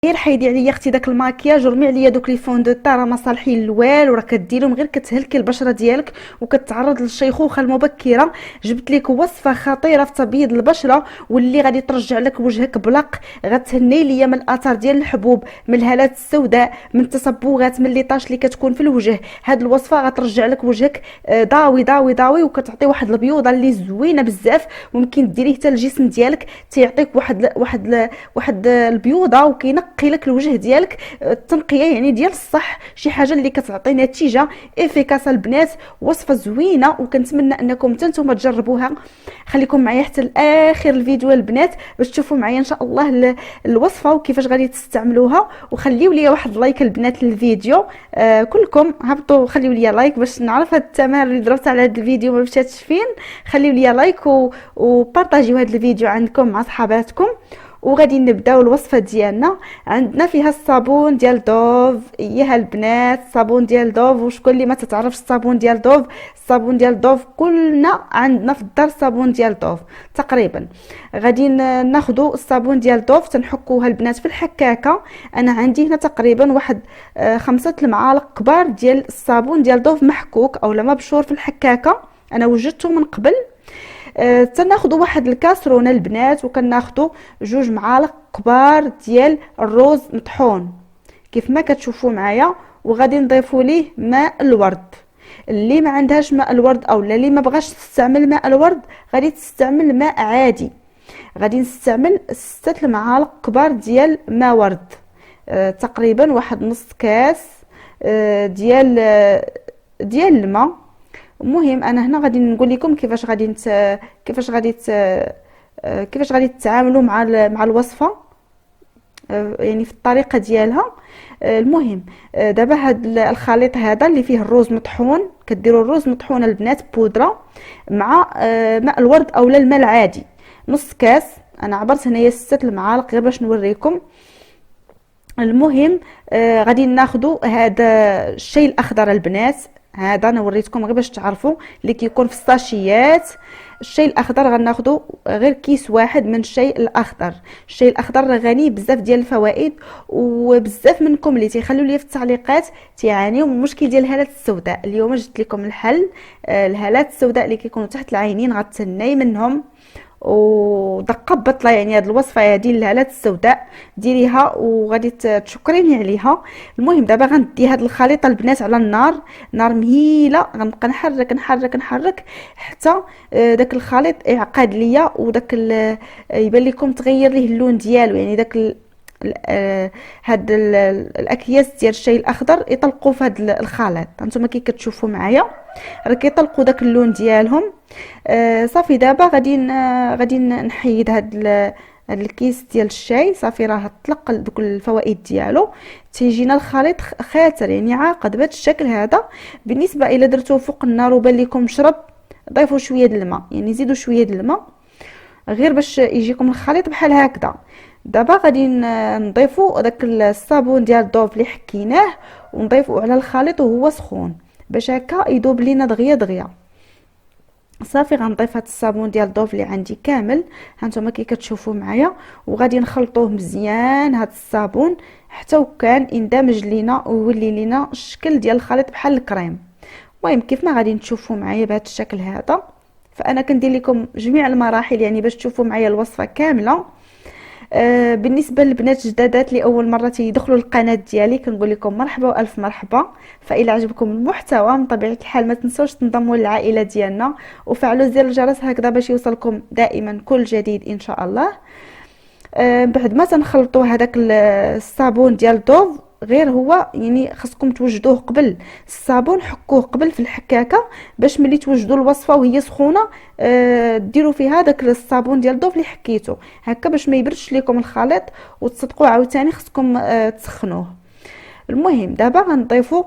غير حيدي عليا اختي داك الماكياج ورمي عليا دوك لي فون دو طا، راه ما صالحين لوال، وراه كديرهم غير كتهلكي البشره ديالك وكتعرض للشيخوخه المبكره. جبت لك وصفه خطيره في تبييض البشره واللي غادي ترجع لك وجهك بلق. غتهني ليا من الاثار ديال الحبوب، من الهالات السوداء، من التصبغات، من لي طاش اللي كتكون في الوجه. هاد الوصفه غترجع لك وجهك ضاوي ضاوي ضاوي، وكتعطي واحد البيوضه اللي زوينه بزاف. ممكن ديريه حتى الجسم ديالك، تيعطيك واحد البيوضه وكينقي لك الوجه ديالك. التنقيه يعني ديال الصح، شي حاجه اللي كتعطي نتيجه افيكاس البنات. وصفه زوينه وكنتمنى انكم نتوما تجربوها. خليكم معايا حتى لاخر الفيديو البنات باش تشوفوا معايا ان شاء الله الوصفه وكيفاش غادي تستعملوها. وخليوا لي واحد لايك البنات للفيديو. كلكم هبطوا خليوا لي لايك باش نعرف هاد التمارين اللي درت على هاد الفيديو ما مشاتش فين. خليوا لي لايك وبارطاجيو هاد الفيديو عندكم مع صحاباتكم. وغادي نبداو الوصفه ديالنا. عندنا فيها الصابون ديال دوف. ايها البنات، الصابون ديال دوف، وشكون اللي ما تتعرفش الصابون ديال دوف؟ الصابون ديال دوف كلنا عندنا في الدار صابون ديال دوف تقريبا. غادي ناخذوا الصابون ديال دوف تنحكوها البنات في الحكاكه. انا عندي هنا تقريبا واحد 5 المعالق كبار ديال الصابون ديال دوف محكوك او لا مبشور في الحكاكه. انا وجدته من قبل. تناخذوا واحد الكاسرونه البنات وكناخذوا 2 معالق كبار ديال الروز مطحون كيف ما كتشوفوا معايا. وغادي نضيفوا ليه ماء الورد. اللي ما عندهاش ماء الورد او اللي ما بغاش تستعمل ماء الورد غادي تستعمل ماء عادي. غادي نستعمل 6 المعالق كبار ديال ماء ورد. تقريبا واحد نص كاس ديال الماء. المهم انا هنا غادي نقول لكم كيفاش غادي تتعاملوا مع الوصفه، يعني في الطريقه ديالها. المهم دابا هاد الخليط هذا اللي فيه الروز مطحون، كديروا الروز مطحون البنات بودره مع ماء الورد او الماء العادي نص كاس. انا عبرت هنايا 6 المعالق غير باش نوريكم. المهم غادي ناخذوا هذا الشاي الاخضر البنات. هذا انا وريتكم غير باش تعرفوا اللي كيكون في الساشيات. الشاي الاخضر غناخذوا غير كيس واحد من الشاي الاخضر. الشاي الاخضر غني بزاف ديال الفوائد، وبزاف منكم اللي تيخلوا لي في التعليقات تيعانيوا من المشكل ديال الهالات السوداء. اليوم جبت لكم الحل. الهالات السوداء اللي كيكونوا تحت العينين غتناي منهم ودقه بطله. يعني هذه الوصفه هذه للهالات السوداء ديريها وغادي تشكريني عليها. المهم دابا غندي هذا الخليط البنات على النار، نار مهيله. غنبقى نحرك نحرك نحرك حتى داك الخليط يعقد ليا وداك يبان لكم تغير ليه اللون ديالو. يعني داك هاد الاكياس ديال الشاي الاخضر يطلقوا في هاد الخليط. هانتوما كي كتشوفوا معايا راه كيطلقوا داك اللون ديالهم. صافي دابا غادي نحيد هاد الكيس ديال الشاي. صافي راه طلق دوك الفوائد ديالو. تيجينا الخليط خاتر يعني عاقد بهذا الشكل هذا. بالنسبه الى درتوه فوق النار وبان لكم شرب، ضيفوا شويه د الماء، يعني زيدوا شويه د الماء غير باش يجيكم الخليط بحال هكذا. دابا غادي نضيفوا داك الصابون ديال دوف اللي حكيناه ونضيفوه على الخليط وهو سخون باش هكا يذوب لينا دغيا دغيا. صافي غنضيف هاد الصابون ديال دوف اللي عندي كامل هانتوما كي كتشوفوا معايا، وغادي نخلطوه مزيان هاد الصابون حتى وكان يندمج لينا ويولي لينا الشكل ديال الخليط بحال الكريم. المهم كيف ما غادي تشوفوا معايا بهذا الشكل هذا. فانا كندير لكم جميع المراحل يعني باش تشوفوا معايا الوصفه كامله. بالنسبه للبنات جدادات اللي اول مره تيدخلوا القناه ديالي كنقول لكم مرحبا والف مرحبا. فإلا عجبكم المحتوى من طبيعه الحال ما تنسوش تنضموا للعائله ديالنا وفعلوا زر الجرس هكذا باش يوصلكم دائما كل جديد ان شاء الله. بعد ما تنخلطوا هذاك الصابون ديال دوف، غير هو يعني خاصكم توجدوه قبل الصابون، حكوه قبل في الحكاكه باش ملي توجدوا الوصفه وهي سخونه ديروا فيها داك الصابون ديال دوف اللي حكيتو هكا باش ما يبردش لكم الخليط وتصدقوا عاوتاني خاصكم تسخنوه. المهم دابا غنضيفوا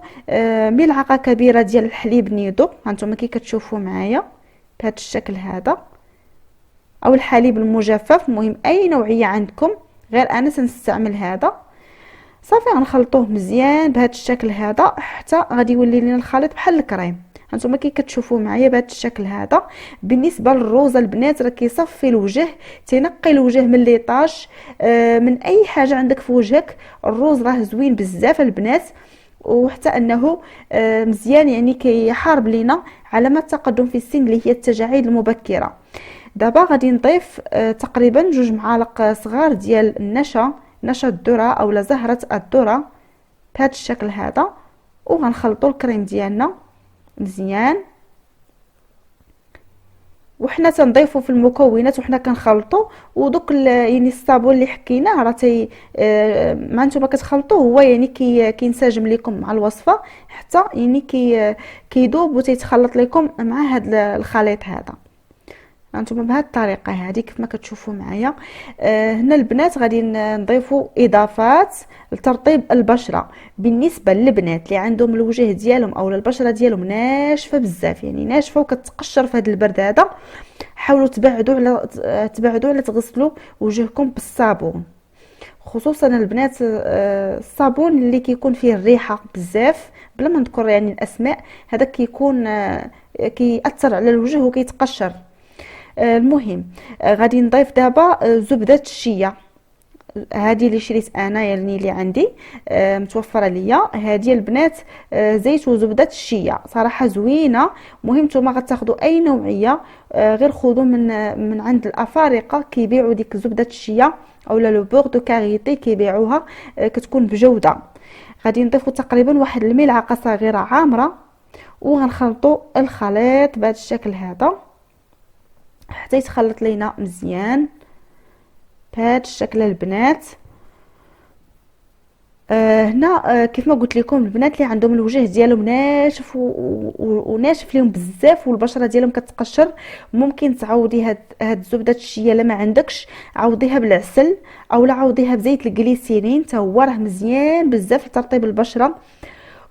ملعقه كبيره ديال الحليب نيدو. هانتوما كي كتشوفوا معايا بهذا الشكل هذا، او الحليب المجفف، المهم اي نوعيه عندكم، غير انا سنستعمل هذا. صافي غنخلطوه مزيان بهذا الشكل هذا حتى غادي يولي لنا الخليط بحال الكريم. هانتوما كي كتشوفوا معايا بهذا الشكل هذا. بالنسبه للروز البنات راه كيصفي الوجه، تينقي الوجه من لي طاش، من اي حاجه عندك في وجهك. الروز راه زوين بزاف البنات، وحتى انه مزيان يعني كيحارب لينا علامات التقدم في السن اللي هي التجاعيد المبكره. دابا غادي نضيف تقريبا 2 معالق صغار ديال نشا الذره اولا زهره الذره بهذا الشكل هذا، وغنخلطوا الكريم ديالنا مزيان. وحنا تنضيفوا في المكونات وحنا كنخلطوا، ودوك يعني الصابون اللي حكيناه راه تي مع نتوما كتخلطوه هو يعني كينسجم لكم مع الوصفه حتى يعني كيذوب وتيتخلط لكم مع هذا الخليط هذا. هانتوما بهذه الطريقه هذه كيف ما كتشوفوا معايا. هنا البنات غادي نضيفوا اضافات لترطيب البشره. بالنسبه للبنات اللي عندهم الوجه ديالهم او البشره ديالهم ناشفه بزاف، يعني ناشفه وكتقشر في هذا البرد هذا، حاولوا تبعدوا على تغسلوا وجهكم بالصابون، خصوصا البنات الصابون اللي كيكون فيه الريحه بزاف بلا ما نذكر يعني الاسماء، هذا كيكون كيأثر على الوجه وكيتقشر. المهم غادي نضيف دابا زبده الشيا، هذه اللي شريت انا يعني اللي عندي متوفره ليا. هذه البنات زيت وزبده الشيا صراحه زوينه. مهم نتوما غتاخذوا اي نوعيه، غير خذوا من عند الافارقه كيبيعوا ديك زبده الشيا اولا لو بور دو كاريتي كيبيعوها، كتكون بجوده. غادي نضيفوا تقريبا واحد الملعقه صغيره عامره، وغنخلطوا الخليط بهذا الشكل هذا حتى يتخلط لينا مزيان بهذا الشكل البنات. هنا كيف ما قلت لكم البنات اللي عندهم الوجه ديالهم ناشف وناشف لهم بزاف والبشره ديالهم كتقشر، ممكن تعوضي هاد زبده الشيا. الا ما عندكش عوضيها بالعسل اولا عوضيها بزيت الجليسيرين، حتى هو راه مزيان بزاف لترطيب البشره.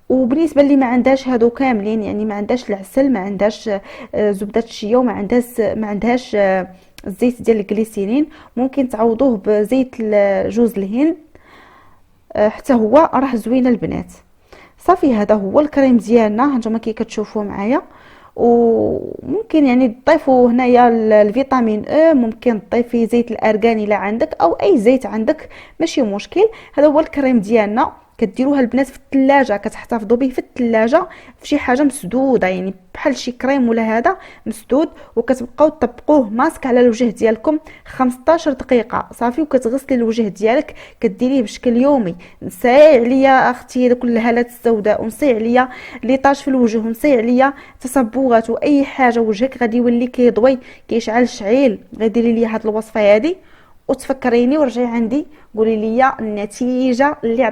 وبالنسبه اللي ما عندهاش هادو كاملين، يعني ما عندهاش العسل، ما عندهاش زبده الشيا، وما عندهاش الزيت ديال الجليسيرين، ممكن تعوضوه بزيت جوز الهند، حتى هو راه زوين البنات. صافي هذا هو الكريم ديالنا هانتوما كي كتشوفوا معايا. وممكن يعني تضيفوا هنايا الفيتامين اي، ممكن تضيفي زيت الارغان الا عندك او اي زيت عندك ماشي مشكل. هذا هو الكريم ديالنا. كديروها البنات في الثلاجه، كتحتفظوا به في الثلاجه في شي حاجه مسدوده، يعني بحال شي كريم ولا هذا مسدود، وكتبقاو تطبقوه ماسك على الوجه ديالكم 15 دقيقه صافي. وكتغسلي الوجه ديالك كديريه بشكل يومي. نسي عليا اختي دوك الهالات السوداء، ونسي عليا لي طاش في الوجه، ونسي عليا تصبغات واي حاجه، وجهك غادي يولي كيضوي كيشعل شعيل. غديري لي هاد الوصفه هذه وتفكريني ورجعي عندي قولي لي النتيجه اللي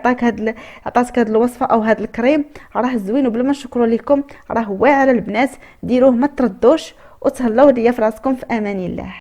عطاتك هاد الوصفه او هاد الكريم. راه زوين وبلا ما نشكروا لكم، راه واعر البنات. ديروه ما تردوش وتهلاو ليا في راسكم في امان الله.